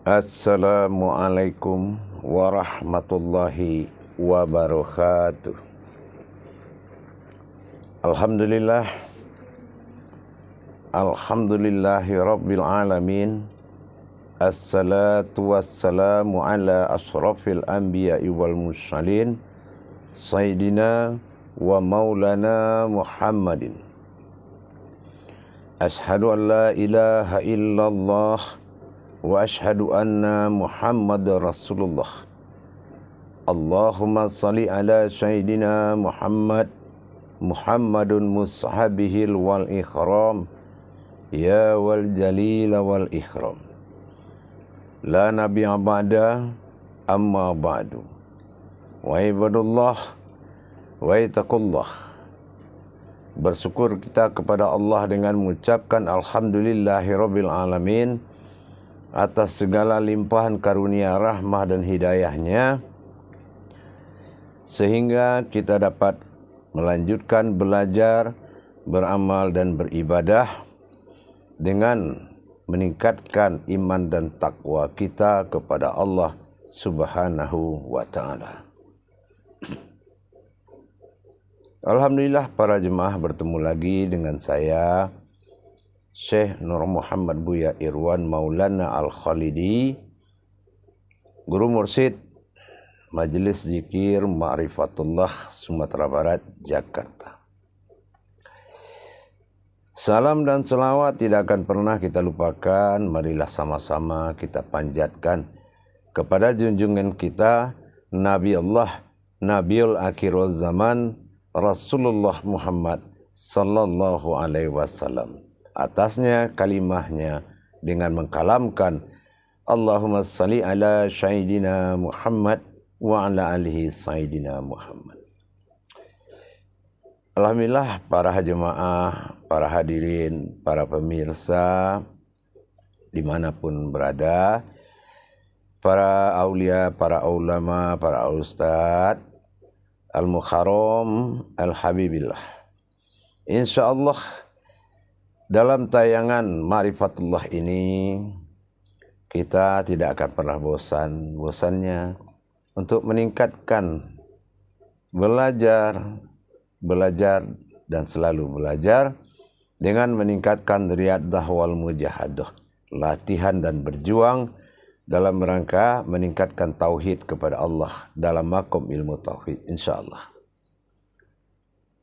Assalamualaikum warahmatullahi wabarakatuh. Alhamdulillah, alhamdulillahi rabbil alamin. Assalatu wassalamu ala ashrafil anbiya'i wal mursalin, sayyidina wa maulana Muhammadin. Ashhadu an la ilaha illallah wa ashhadu anna Muhammadar Rasulullah. Allahumma salli ala sayyidina Muhammadun mushabihil wal ikram, ya wal jalil wal ikram. La nabiyya ba'da amma ba'du. Wa ibadullah wa ittaqullah. Bersyukur kita kepada Allah dengan mengucapkan alhamdulillahirabbil alamin atas segala limpahan karunia, rahmah dan hidayahnya, sehingga kita dapat melanjutkan belajar, beramal dan beribadah dengan meningkatkan iman dan takwa kita kepada Allah Subhanahu wa ta'ala. Alhamdulillah, para jemaah, bertemu lagi dengan saya Syekh Nur Muhammad Buya Irwan Maulana Al-Khalidi, Guru Mursyid Majelis Zikir Ma'rifatullah Sumatera Barat, Jakarta. Salam dan selawat tidak akan pernah kita lupakan. Marilah sama-sama kita panjatkan kepada junjungan kita, Nabi Allah, Nabiul Akhirul Zaman, Rasulullah Muhammad Sallallahu Alaihi Wasallam. Atasnya kalimahnya dengan mengkalamkan Allahumma salli ala sayyidina Muhammad wa ala alihi sayyidina Muhammad. Alhamdulillah, para jemaah, para hadirin, para pemirsa dimanapun berada, para aulia, para ulama, para ustadz, al-mukharam, al-habibillah. Insyaallah dalam tayangan Ma'rifatullah ini kita tidak akan pernah bosannya untuk meningkatkan belajar dan selalu belajar dengan meningkatkan riyadah wal mujahadah, latihan dan berjuang dalam rangka meningkatkan tauhid kepada Allah dalam makom ilmu tauhid, insyaallah.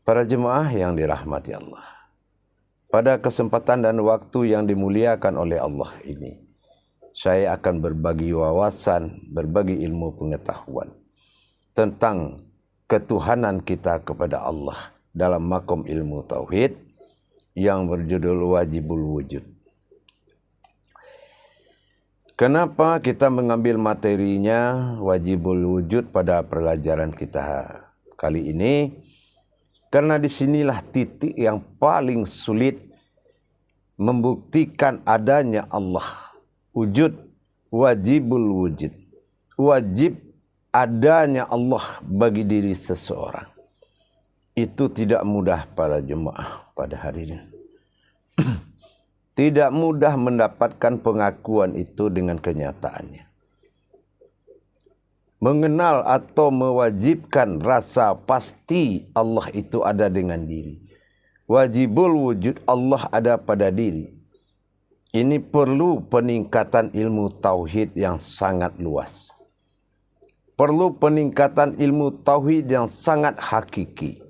Para jemaah yang dirahmati Allah, pada kesempatan dan waktu yang dimuliakan oleh Allah ini, saya akan berbagi wawasan, berbagi ilmu pengetahuan tentang ketuhanan kita kepada Allah dalam makom ilmu tauhid yang berjudul Wajibul Wujud. Kenapa kita mengambil materinya Wajibul Wujud pada pelajaran kita kali ini? Karena disinilah titik yang paling sulit membuktikan adanya Allah. Wujud, wajibul wujud. Wajib adanya Allah bagi diri seseorang. Itu tidak mudah para jemaah pada hari ini. Tidak mudah mendapatkan pengakuan itu dengan kenyataannya. Mengenal atau mewajibkan rasa pasti Allah itu ada dengan diri. Wajibul wujud Allah ada pada diri. Ini perlu peningkatan ilmu tauhid yang sangat luas. Perlu peningkatan ilmu tauhid yang sangat hakiki.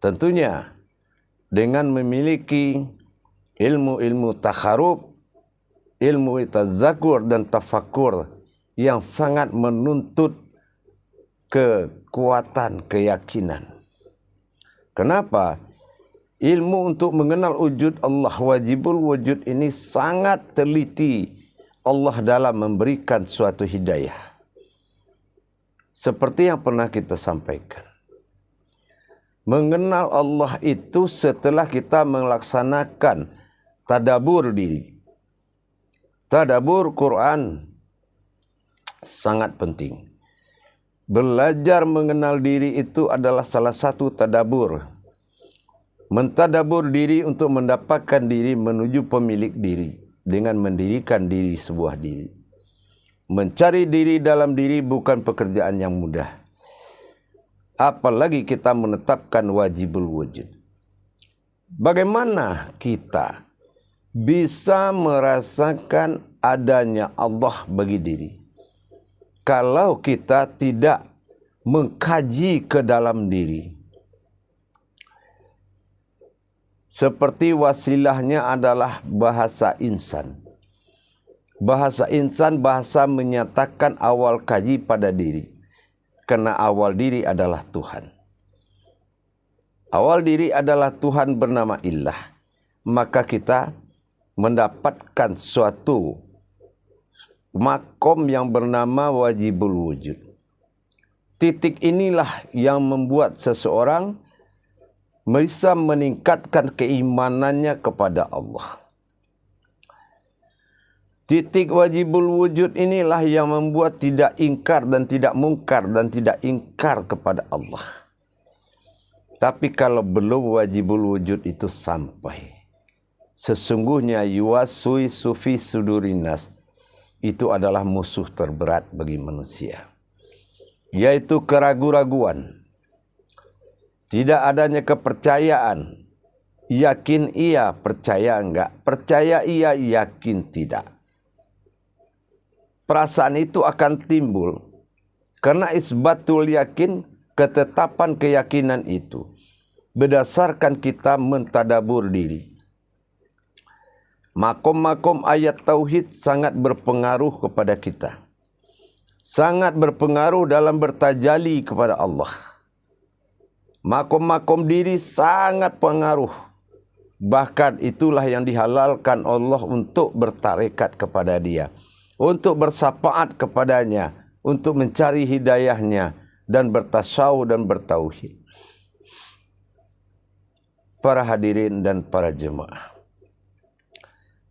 Tentunya dengan memiliki ilmu-ilmu takharub, ilmu tazakkur dan tafakur yang sangat menuntut kekuatan keyakinan. Kenapa? Ilmu untuk mengenal wujud Allah, wajibul wujud ini sangat teliti Allah dalam memberikan suatu hidayah. Seperti yang pernah kita sampaikan. Mengenal Allah itu setelah kita melaksanakan tadabur diri. Tadabur Quran sangat penting. Belajar mengenal diri itu adalah salah satu tadabur. Mentadabur diri untuk mendapatkan diri menuju pemilik diri. dengan mendirikan diri sebuah diri. Mencari diri dalam diri bukan pekerjaan yang mudah. Apalagi kita menetapkan wajibul wujud. Bagaimana kita bisa merasakan adanya Allah bagi diri kalau kita tidak mengkaji ke dalam diri? Seperti wasilahnya adalah bahasa insan. Bahasa insan, bahasa menyatakan awal kaji pada diri. Karena awal diri adalah Tuhan. Awal diri adalah Tuhan bernama Ilah. Maka kita mendapatkan suatu makom yang bernama wajibul wujud. Titik inilah yang membuat seseorang bisa meningkatkan keimanannya kepada Allah. Titik wajibul wujud inilah yang membuat tidak ingkar dan tidak mungkar dan tidak ingkar kepada Allah. Tapi kalau belum wajibul wujud itu sampai, sesungguhnya yuwaswi sufi sudurinas, itu adalah musuh terberat bagi manusia, yaitu keraguan-raguan, tidak adanya kepercayaan, yakin iya, percaya enggak, percaya iya, yakin tidak. Perasaan itu akan timbul karena isbatul yakin, ketetapan keyakinan itu berdasarkan kita mentadabur diri. Makom-makom ayat tauhid sangat berpengaruh kepada kita. Sangat berpengaruh dalam bertajali kepada Allah. Makom-makom diri sangat pengaruh. Bahkan itulah yang dihalalkan Allah untuk bertarekat kepada Dia, untuk bersafaat kepadanya, untuk mencari hidayahnya, dan bertasawuf dan bertauhid. Para hadirin dan para jemaah,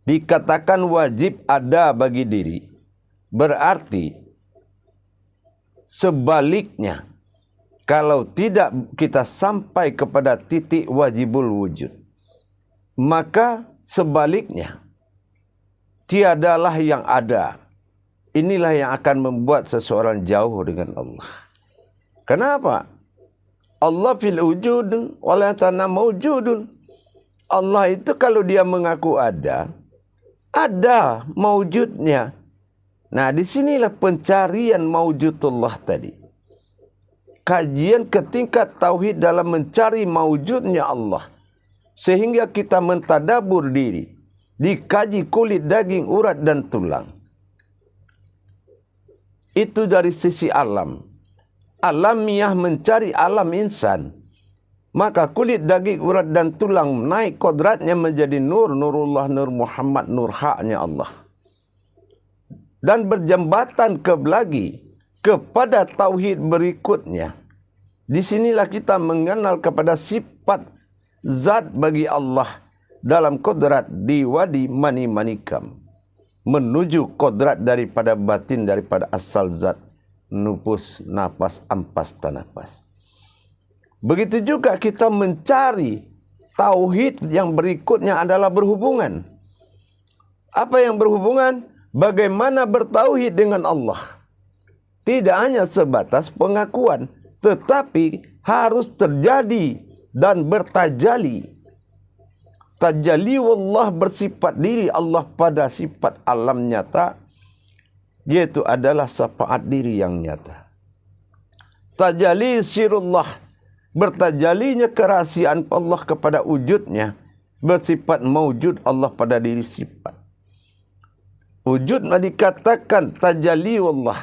dikatakan wajib ada bagi diri, berarti sebaliknya, kalau tidak kita sampai kepada titik wajibul wujud, maka sebaliknya, tiadalah yang ada. Inilah yang akan membuat seseorang jauh dengan Allah. Kenapa? Allah fil wujud wala tanam mawjudun. Allah itu kalau dia mengaku ada mawjudnya. Nah, disinilah pencarian mawjudullah tadi. Kajian ke tingkat tauhid dalam mencari mawjudnya Allah. Sehingga kita mentadabur diri. Dikaji kulit, daging, urat, dan tulang. Itu dari sisi alam. Alamiah mencari alam insan. Maka kulit, daging, urat, dan tulang naik kodratnya menjadi nur, nurullah, nur Muhammad, nur haknya Allah. Dan berjambatan lagi kepada tauhid berikutnya. Disinilah kita mengenal kepada sifat zat bagi Allah dalam kodrat di wadi mani-manikam, menuju kodrat daripada batin, daripada asal zat, nupus, napas, ampas, tanapas. Begitu juga kita mencari tauhid yang berikutnya adalah berhubungan. Apa yang berhubungan? Bagaimana bertauhid dengan Allah. Tidak hanya sebatas pengakuan, tetapi harus terjadi dan bertajali. Tajalli wallah, bersifat diri Allah pada sifat alam nyata, yaitu adalah syafaat diri yang nyata. Tajalli sirullah, bertajalinya kerahasiaan Allah kepada wujudnya, bersifat mawjud Allah pada diri sifat. Wujud dikatakan tajalli wallah,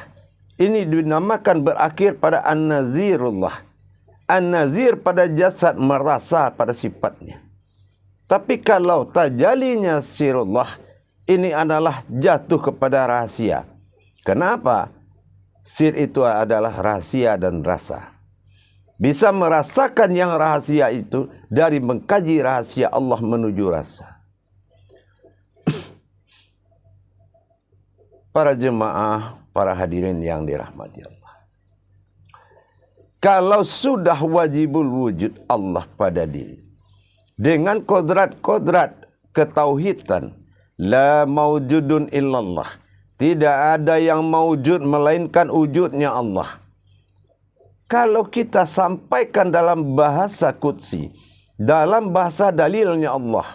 ini dinamakan berakhir pada an-nazirullah. An-nazir pada jasad, merasa pada sifatnya. Tapi kalau tajalinya sirullah, ini adalah jatuh kepada rahasia. Kenapa? Sir itu adalah rahasia dan rasa. Bisa merasakan yang rahasia itu dari mengkaji rahasia Allah menuju rasa. Para jemaah, para hadirin yang dirahmati Allah. Kalau sudah wajibul wujud Allah pada diri, dengan kodrat-kodrat ketauhidan, La maujudun illallah. Tidak ada yang maujud melainkan wujudnya Allah. Kalau kita sampaikan dalam bahasa qudsi, dalam bahasa dalilnya Allah,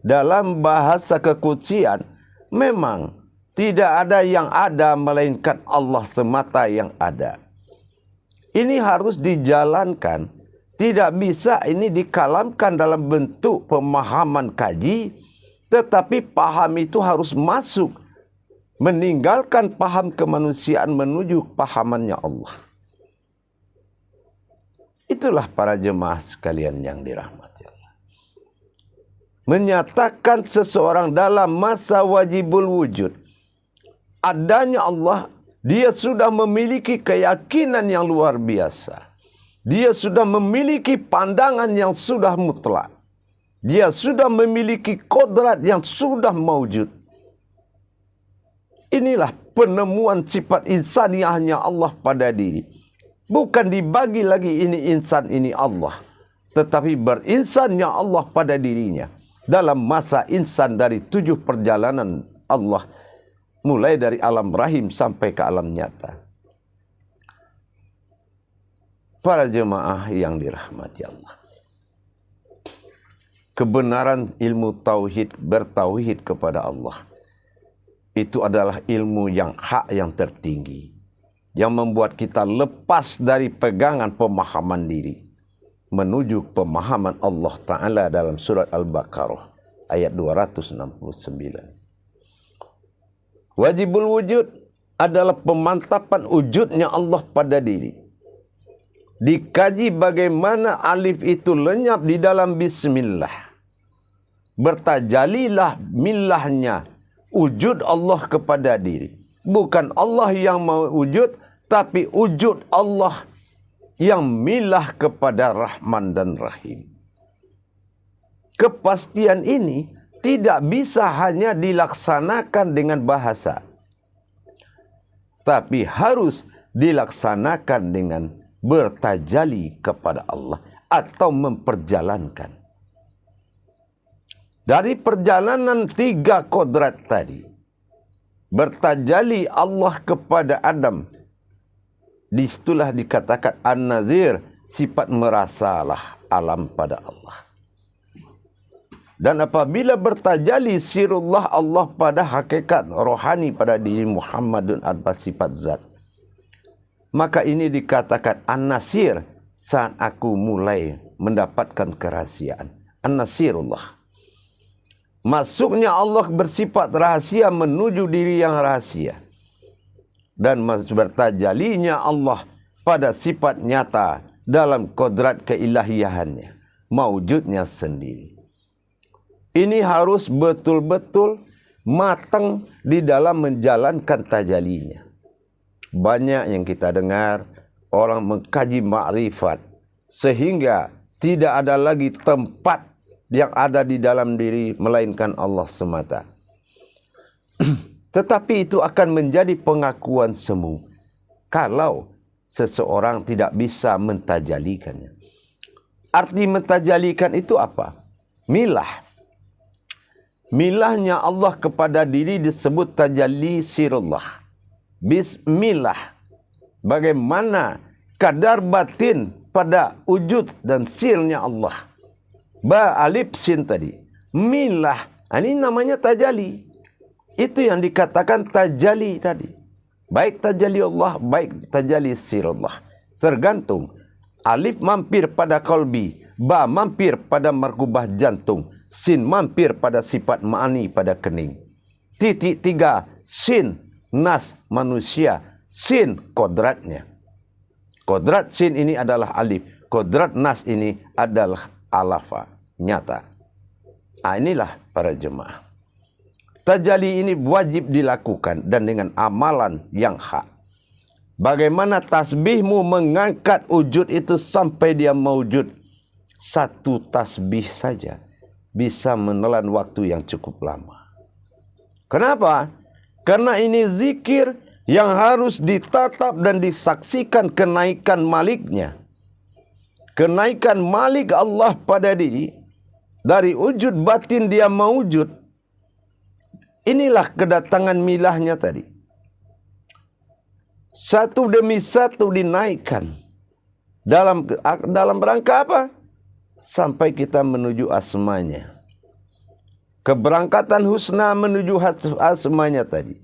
dalam bahasa kekutsian, memang tidak ada yang ada melainkan Allah semata yang ada. Ini harus dijalankan. Tidak bisa ini dikalamkan dalam bentuk pemahaman kaji, tetapi paham itu harus masuk, meninggalkan paham kemanusiaan menuju pahamannya Allah. Itulah para jemaah sekalian yang dirahmati Allah. Menyatakan seseorang dalam masa wajibul wujud, adanya Allah, dia sudah memiliki keyakinan yang luar biasa. Dia sudah memiliki pandangan yang sudah mutlak. Dia sudah memiliki kodrat yang sudah maujud. Inilah penemuan sifat insaniyahnya Allah pada diri. Bukan dibagi lagi ini insan, ini Allah. Tetapi berinsannya Allah pada dirinya. Dalam masa insan dari 7 perjalanan Allah. Mulai dari alam rahim sampai ke alam nyata. Para jemaah yang dirahmati Allah. Kebenaran ilmu tauhid, bertauhid kepada Allah. Itu adalah ilmu yang hak, yang tertinggi. Yang membuat kita lepas dari pegangan pemahaman diri. Menuju pemahaman Allah Ta'ala dalam surat Al-Baqarah. Ayat 269. Wajibul wujud adalah pemantapan wujudnya Allah pada diri. Dikaji bagaimana alif itu lenyap di dalam bismillah. Bertajalilah millahnya wujud Allah kepada diri. Bukan Allah yang mewujud, tapi wujud Allah yang milah kepada Rahman dan Rahim. Kepastian ini tidak bisa hanya dilaksanakan dengan bahasa, tapi harus dilaksanakan dengan bertajali kepada Allah atau memperjalankan. Dari perjalanan 3 kodrat tadi, bertajali Allah kepada Adam, disitulah dikatakan An-Nazir, sifat merasalah alam pada Allah. Dan apabila bertajali sirullah Allah pada hakikat rohani pada diri Muhammadun atas sifat zat, maka ini dikatakan An-Nasir, saat aku mulai mendapatkan kerahasiaan. An-Nasirullah. Masuknya Allah bersifat rahasia menuju diri yang rahasia. Dan bertajalinya Allah pada sifat nyata dalam kodrat keilahiyahannya. Maujudnya sendiri. Ini harus betul-betul matang di dalam menjalankan tajalinya. Banyak yang kita dengar orang mengkaji ma'rifat. Sehingga tidak ada lagi tempat yang ada di dalam diri melainkan Allah semata. Tetapi itu akan menjadi pengakuan semu kalau seseorang tidak bisa mentajalikannya. Arti mentajalikan itu apa? Milah. Milahnya Allah kepada diri disebut tajalli sirullah. Bismillah. Bagaimana kadar batin pada wujud dan sirnya Allah. Ba alif sin tadi. Milah. Ini namanya tajali. Itu yang dikatakan tajali tadi. Baik tajali Allah, baik tajali sirullah. Tergantung. Alif mampir pada qalbi. Ba mampir pada markubah jantung. Sin mampir pada sifat ma'ani pada kening. Titik 3. Sin. Nas manusia. Sin kodratnya. Kodrat sin ini adalah alif. Kodrat nas ini adalah alafa, nyata. Inilah para jemaah. Tajali ini wajib dilakukan dan dengan amalan yang hak. Bagaimana tasbihmu mengangkat wujud itu sampai dia mewujud. 1 tasbih saja bisa menelan waktu yang cukup lama. Kenapa? Karena ini zikir yang harus ditatap dan disaksikan kenaikan maliknya. Kenaikan malik Allah pada diri. Dari wujud batin dia mewujud. Inilah kedatangan milahnya tadi. Satu demi satu dinaikkan. Dalam rangka apa? Sampai kita menuju asmanya. Keberangkatan husna menuju asmanya tadi.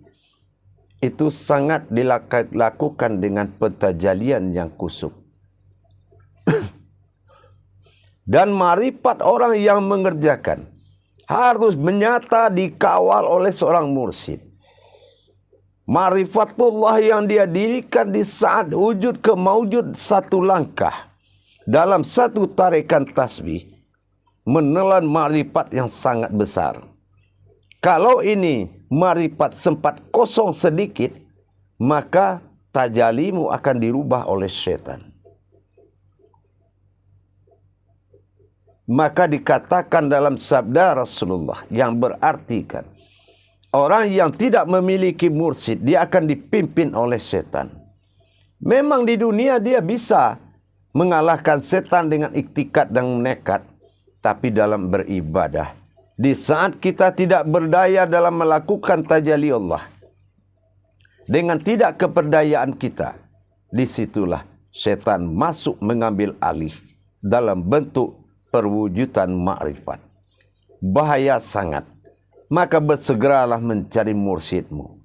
Itu sangat dilakukan dengan pentajalian yang kusuk. Dan marifat orang yang mengerjakan harus menyata dikawal oleh seorang mursyid. Marifatullah yang dia dirikan di saat wujud ke maujud satu langkah dalam satu tarikan tasbih menelan marifat yang sangat besar. Kalau ini marifat sempat kosong sedikit, maka tajalimu akan dirubah oleh syaitan. Maka dikatakan dalam sabda Rasulullah yang berartikan orang yang tidak memiliki mursyid, dia akan dipimpin oleh setan. Memang di dunia dia bisa mengalahkan setan dengan iktikat dan nekat. Tapi dalam beribadah, di saat kita tidak berdaya dalam melakukan tajalli Allah, dengan tidak keberdayaan kita, disitulah setan masuk mengambil alih dalam bentuk perwujudan makrifat. Bahaya sangat. Maka bersegeralah mencari mursyidmu.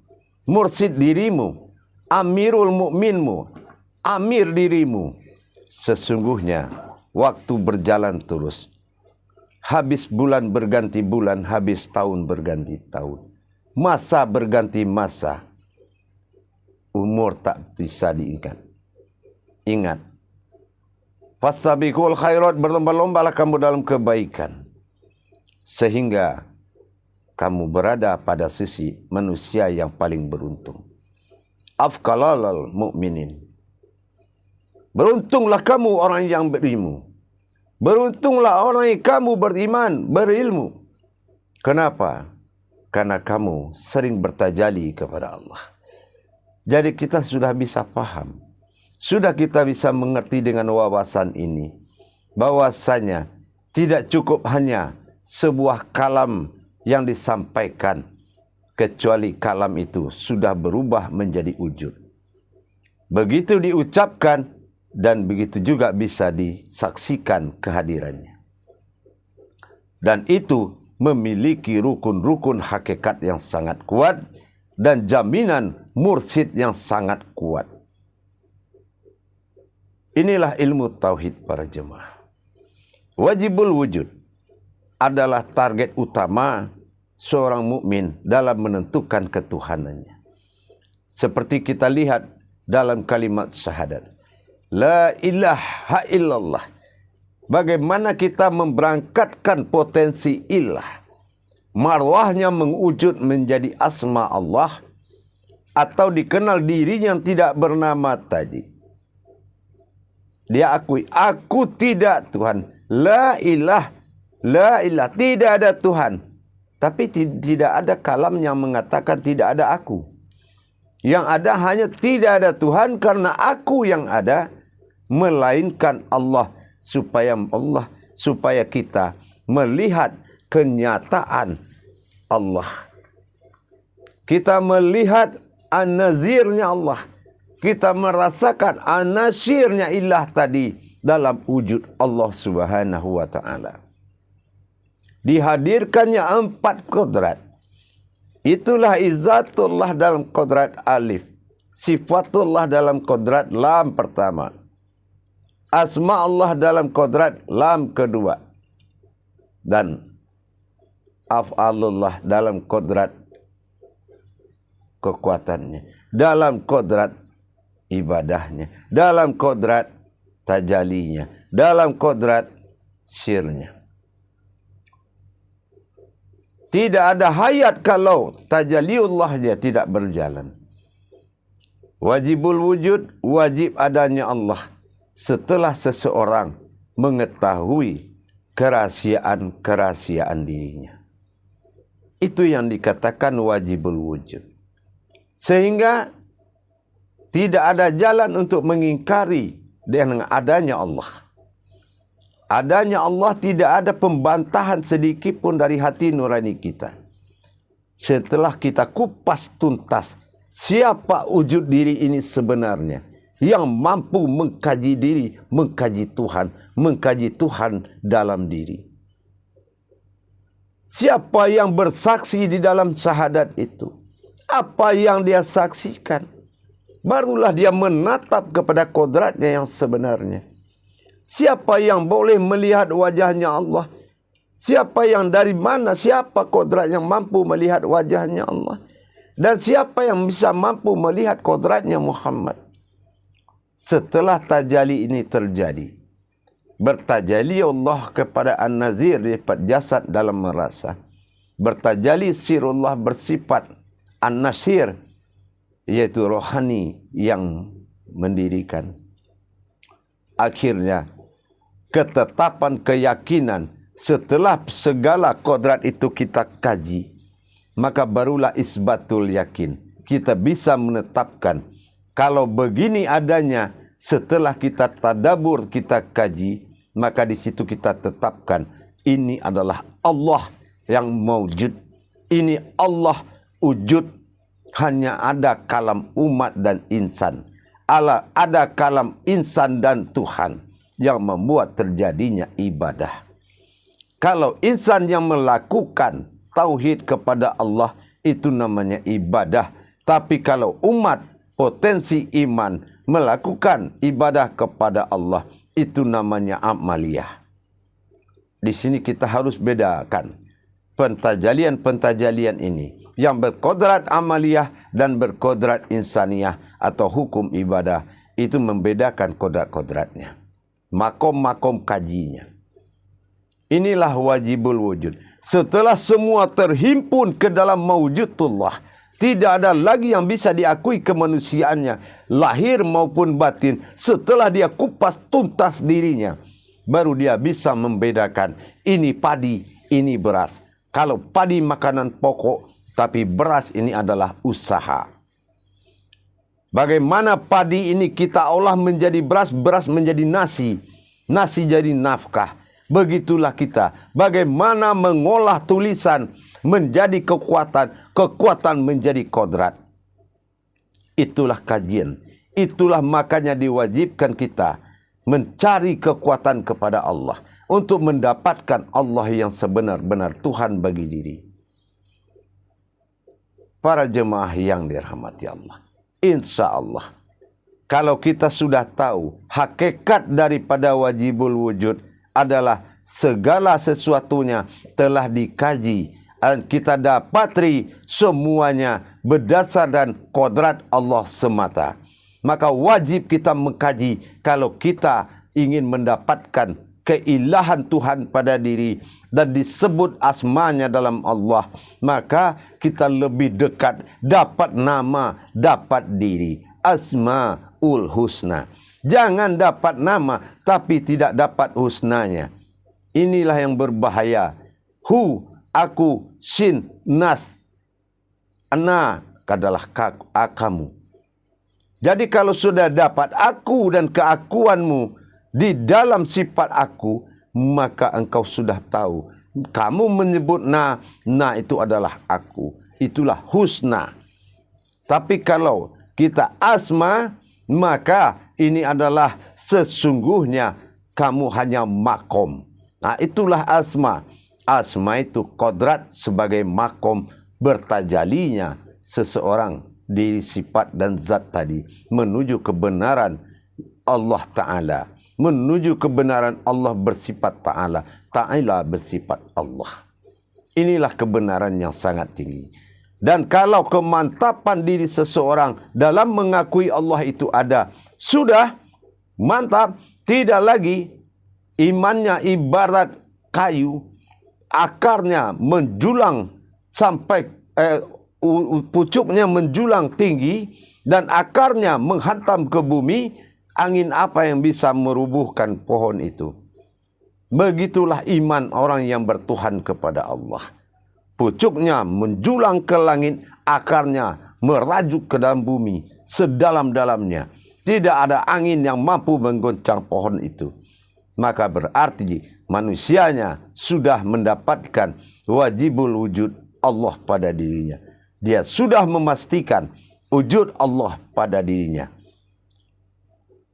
Mursyid dirimu, amirul mukminmu, amir dirimu. Sesungguhnya waktu berjalan terus. Habis bulan berganti bulan, habis tahun berganti tahun. Masa berganti masa. Umur tak bisa diingat. Ingat. Fastabiqul khairat, berlomba-lombalah kamu dalam kebaikan. Sehingga kamu berada pada sisi manusia yang paling beruntung. Afqalal mu'minin. Beruntunglah kamu orang yang berilmu. Beruntunglah orang yang kamu beriman, berilmu. Kenapa? Karena kamu sering bertajali kepada Allah. Jadi kita sudah bisa paham. Sudah kita bisa mengerti dengan wawasan ini. Bahwasanya tidak cukup hanya sebuah kalam yang disampaikan, kecuali kalam itu sudah berubah menjadi wujud. Begitu diucapkan dan begitu juga bisa disaksikan kehadirannya. Dan itu memiliki rukun-rukun hakikat yang sangat kuat dan jaminan mursyid yang sangat kuat. Inilah ilmu tauhid para jemaah. Wajibul wujud adalah target utama seorang mukmin dalam menentukan ketuhanannya. Seperti kita lihat dalam kalimat syahadat. La ilaha illallah. Bagaimana kita memberangkatkan potensi ilah. Marwahnya mengwujud menjadi asma Allah. Atau dikenal dirinya yang tidak bernama tadi. Dia akui, aku tidak Tuhan. La ilah. La ilah, tidak ada Tuhan. Tapi tidak ada kalam yang mengatakan tidak ada aku. Yang ada hanya tidak ada Tuhan karena aku yang ada. Melainkan Allah. Supaya kita melihat kenyataan Allah. Kita melihat an-nazirnya Allah. Kita merasakan an-nasirnya ilah tadi dalam wujud Allah Subhanahu wa ta'ala. Dihadirkannya 4 kodrat. Itulah izzatullah dalam kodrat alif. Sifatullah dalam kodrat lam pertama. Asma Allah dalam kodrat lam kedua. Dan af'alullah dalam kodrat kekuatannya. Dalam kodrat ibadahnya. Dalam kodrat tajalinya. Dalam kodrat sirnya. Tidak ada hayat kalau tajaliullahnya tidak berjalan. Wajibul wujud, wajib adanya Allah. Setelah seseorang mengetahui kerahasiaan dirinya. Itu yang dikatakan wajibul wujud. Sehingga tidak ada jalan untuk mengingkari dengan adanya Allah. Adanya Allah tidak ada pembantahan sedikit pun dari hati nurani kita. setelah kita kupas tuntas siapa wujud diri ini sebenarnya, yang mampu mengkaji diri, mengkaji Tuhan dalam diri. Siapa yang bersaksi di dalam syahadat itu? Apa yang dia saksikan? Barulah dia menatap kepada kodratnya yang sebenarnya. Siapa yang boleh melihat wajahnya Allah? Siapa yang dari mana? Siapa kodrat yang mampu melihat wajahnya Allah? Dan siapa yang bisa mampu melihat kodratnya Muhammad? Setelah tajalli ini terjadi, bertajalli Allah kepada An-Nazir sifat jasad dalam merasa. Bertajalli sirullah bersifat An-Nasir, yaitu rohani yang mendirikan. Akhirnya ketetapan keyakinan setelah segala kodrat itu kita kaji, maka barulah isbatul yakin. Kita bisa menetapkan kalau begini adanya setelah kita tadabur, kita kaji, maka di situ kita tetapkan ini adalah Allah yang maujud. Ini Allah wujud, hanya ada kalam umat dan insan. Ada kalam insan dan Tuhan yang membuat terjadinya ibadah. Kalau insan yang melakukan tauhid kepada Allah, itu namanya ibadah. Tapi kalau umat potensi iman melakukan ibadah kepada Allah, itu namanya amaliyah. Di sini kita harus bedakan pentajalian ini yang berkodrat amaliyah dan berkodrat insaniyah atau hukum ibadah. Itu membedakan kodrat-kodratnya, makom-makom kajinya. Inilah wajibul wujud. Setelah semua terhimpun ke dalam mawujudullah, tidak ada lagi yang bisa diakui kemanusiaannya, lahir maupun batin. Setelah dia kupas tuntas dirinya, baru dia bisa membedakan ini padi, ini beras. Kalau padi makanan pokok, tapi beras ini adalah usaha. Bagaimana padi ini kita olah menjadi beras, beras menjadi nasi, nasi jadi nafkah. Begitulah kita. Bagaimana mengolah tulisan menjadi kekuatan, kekuatan menjadi kodrat. Itulah kajian. Itulah makanya diwajibkan kita mencari kekuatan kepada Allah untuk mendapatkan Allah yang sebenar-benar Tuhan bagi diri. Para jemaah yang dirahmati Allah, insya Allah, kalau kita sudah tahu hakikat daripada wajibul wujud adalah segala sesuatunya telah dikaji dan kita dapati semuanya berdasarkan kodrat Allah semata. Maka wajib kita mengkaji kalau kita ingin mendapatkan keilahan Tuhan pada diri dan disebut asmanya dalam Allah, maka kita lebih dekat dapat nama, dapat diri. Asmaul husna. Jangan dapat nama tapi tidak dapat husnanya. Inilah yang berbahaya. Hu, aku, sin, nas. Ana adalah kamu. Jadi kalau sudah dapat aku dan keakuanmu di dalam sifat aku, maka engkau sudah tahu. Kamu menyebut na itu adalah aku. Itulah husna. Tapi kalau kita asma, maka ini adalah sesungguhnya kamu hanya makom. Nah, itulah asma. Asma itu kodrat sebagai makom bertajalinya seseorang di sifat dan zat tadi menuju kebenaran Allah Ta'ala. Menuju kebenaran Allah bersifat Ta'ala. Ta'ala bersifat Allah. Inilah kebenaran yang sangat tinggi. Dan kalau kemantapan diri seseorang dalam mengakui Allah itu ada, sudah mantap, tidak lagi imannya ibarat kayu, akarnya menjulang sampai pucuknya menjulang tinggi dan akarnya menghantam ke bumi. Angin apa yang bisa merubuhkan pohon itu? Begitulah iman orang yang bertuhan kepada Allah. Pucuknya menjulang ke langit, akarnya merajuk ke dalam bumi sedalam-dalamnya. Tidak ada angin yang mampu menggoncang pohon itu. Maka berarti manusianya sudah mendapatkan wajibul wujud Allah pada dirinya. Dia sudah memastikan wujud Allah pada dirinya.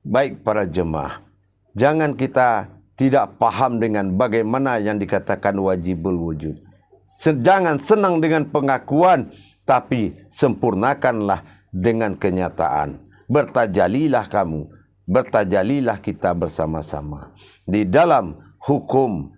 Baik para jemaah, jangan kita tidak paham dengan bagaimana yang dikatakan wajibul wujud. Jangan senang dengan pengakuan, tapi sempurnakanlah dengan kenyataan. Bertajalilah kamu, bertajalilah kita bersama-sama di dalam hukum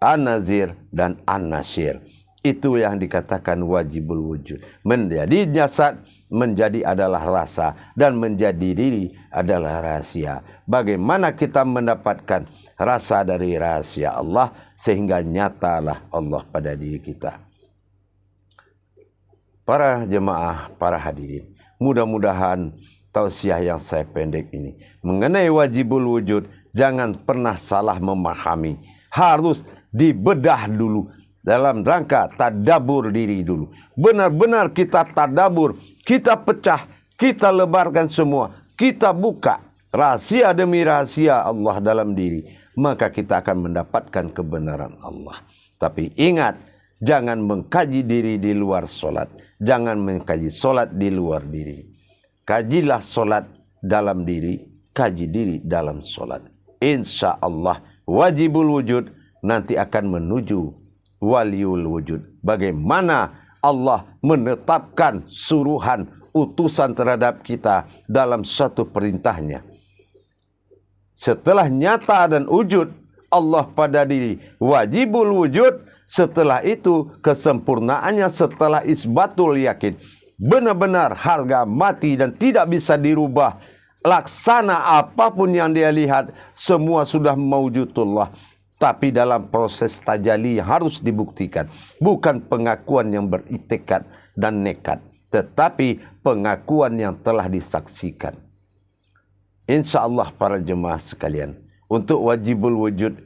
an-nazir dan an-nasyir. Itu yang dikatakan wajibul wujud. Menjadi jasad, menjadi adalah rasa, dan menjadi diri adalah rahasia. Bagaimana kita mendapatkan rasa dari rahasia Allah sehingga nyatalah Allah pada diri kita. Para jemaah, para hadirin, mudah-mudahan tausiah yang saya pendek ini mengenai wajibul wujud jangan pernah salah memahami. Harus dibedah dulu dalam rangka tadabur diri dulu. Benar-benar kita tadabur, kita pecah, kita lebarkan semua, kita buka rahasia demi rahasia Allah dalam diri, maka kita akan mendapatkan kebenaran Allah. Tapi ingat, jangan mengkaji diri di luar solat, jangan mengkaji solat di luar diri. Kajilah solat dalam diri, kaji diri dalam solat. Insya Allah wajibul wujud nanti akan menuju waliul wujud. Bagaimana Allah menetapkan suruhan utusan terhadap kita dalam satu perintahnya. Setelah nyata dan wujud Allah pada diri, wajibul wujud. Setelah itu kesempurnaannya setelah isbatul yakin. Benar-benar harga mati dan tidak bisa dirubah. Laksana apapun yang dia lihat, semua sudah maujudullah. Tapi dalam proses tajalli harus dibuktikan. Bukan pengakuan yang beritikat dan nekat, tetapi pengakuan yang telah disaksikan. Insya Allah para jemaah sekalian, untuk wajibul wujud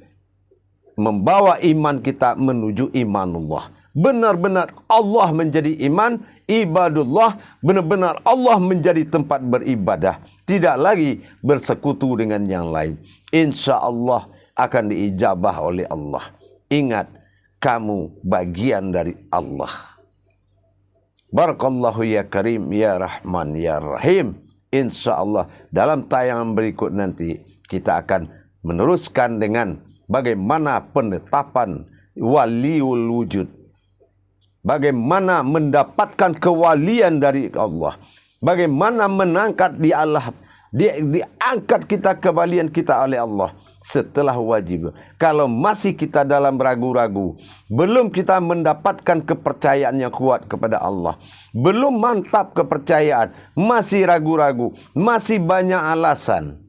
membawa iman kita menuju imanullah. Benar-benar Allah menjadi iman, ibadullah, benar-benar Allah menjadi tempat beribadah. Tidak lagi bersekutu dengan yang lain. Insya Allah akan diijabah oleh Allah. Ingat, kamu bagian dari Allah. Barakallahu ya Karim, ya Rahman, ya Rahim. Insya Allah dalam tayangan berikut nanti kita akan meneruskan dengan bagaimana penetapan waliul wujud. Bagaimana mendapatkan kewalian dari Allah. Bagaimana menangkat di Allah, diangkat kita kewalian kita oleh Allah setelah wajib. Kalau masih kita dalam ragu-ragu, belum kita mendapatkan kepercayaan yang kuat kepada Allah, belum mantap kepercayaan, masih ragu-ragu, masih banyak alasan,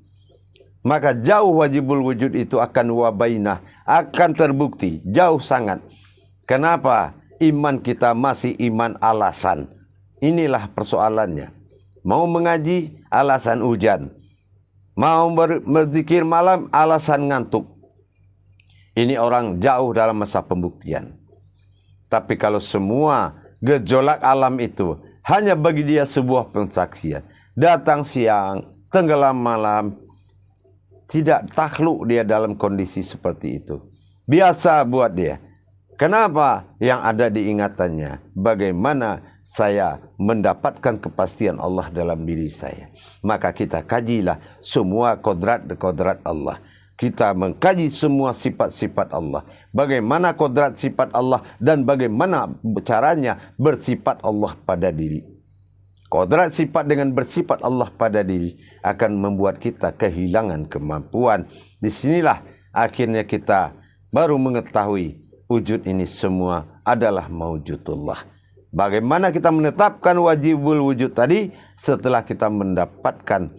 maka jauh wajibul wujud itu akan wabainah, akan terbukti jauh sangat. Kenapa? Iman kita masih iman alasan. Inilah persoalannya. Mau mengaji, alasan hujan. Mau berzikir malam, alasan ngantuk. Ini orang jauh dalam masa pembuktian. Tapi kalau semua gejolak alam itu hanya bagi dia sebuah pensaksian, datang siang, tenggelam malam, tidak takluk dia dalam kondisi seperti itu. Biasa buat dia. Kenapa? Yang ada di ingatannya, bagaimana saya mendapatkan kepastian Allah dalam diri saya. Maka kita kajilah semua kodrat Allah. Kita mengkaji semua sifat-sifat Allah. Bagaimana kodrat sifat Allah dan bagaimana caranya bersifat Allah pada diri. Kodrat sifat dengan bersifat Allah pada diri akan membuat kita kehilangan kemampuan. Disinilah akhirnya kita baru mengetahui wujud ini semua adalah maujudullah. Bagaimana kita menetapkan wajibul wujud tadi setelah kita mendapatkan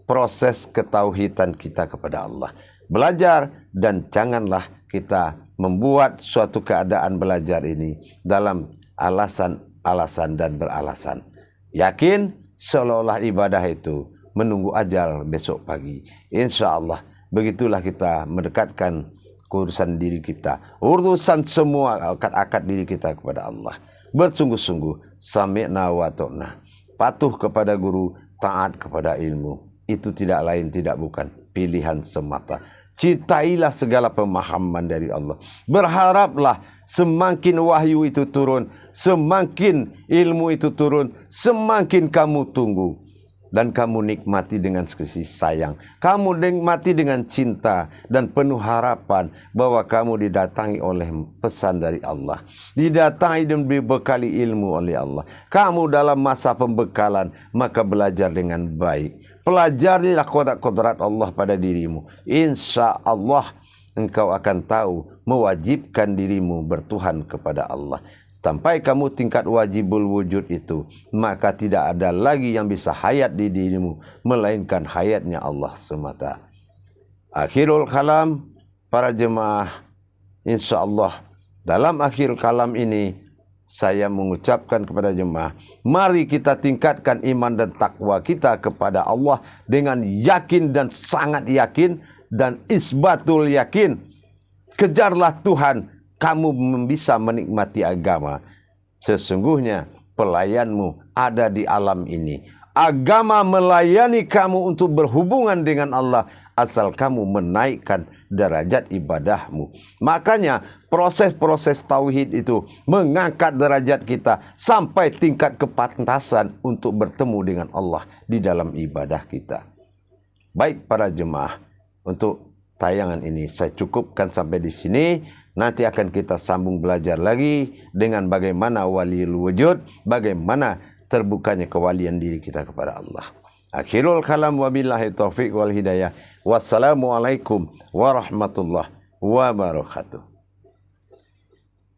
proses ketauhidan kita kepada Allah. Belajar dan janganlah kita membuat suatu keadaan belajar ini dalam alasan-alasan dan beralasan. Yakin seolah-olah ibadah itu menunggu ajal besok pagi. Insya Allah begitulah kita mendekatkan urusan diri kita, urusan semua akad-akad diri kita kepada Allah. Bersungguh-sungguh, sami'na wa ta'na, patuh kepada guru, taat kepada ilmu. Itu tidak lain tidak bukan pilihan semata. Cintailah segala pemahaman dari Allah. Berharaplah semakin wahyu itu turun, semakin ilmu itu turun, semakin kamu tunggu. Dan kamu nikmati dengan kasih sayang. Kamu nikmati dengan cinta dan penuh harapan bahwa kamu didatangi oleh pesan dari Allah. Didatangi dan dibekali ilmu oleh Allah. Kamu dalam masa pembekalan, maka belajar dengan baik. Pelajarilah kodrat-kodrat Allah pada dirimu. Insya Allah engkau akan tahu mewajibkan dirimu bertuhan kepada Allah. Sampai kamu tingkat wajibul wujud itu, maka tidak ada lagi yang bisa hayat di dirimu, melainkan hayatnya Allah semata. Akhirul kalam, para jemaah, insya Allah dalam akhir kalam ini, saya mengucapkan kepada jemaah, mari kita tingkatkan iman dan takwa kita kepada Allah dengan yakin dan sangat yakin dan isbatul yakin. Kejarlah Tuhan, kamu bisa menikmati agama. Sesungguhnya pelayanmu ada di alam ini. Agama melayani kamu untuk berhubungan dengan Allah, asal kamu menaikkan derajat ibadahmu. Makanya proses-proses tauhid itu mengangkat derajat kita sampai tingkat kepantasan untuk bertemu dengan Allah di dalam ibadah kita. Baik para jemaah, untuk tayangan ini saya cukupkan sampai di sini. Nanti akan kita sambung belajar lagi dengan bagaimana waliul wujud, bagaimana terbukanya kewalian diri kita kepada Allah. Akhirul kalam wabillahi taufiq wal hidayah. Wassalamualaikum warahmatullahi wabarakatuh.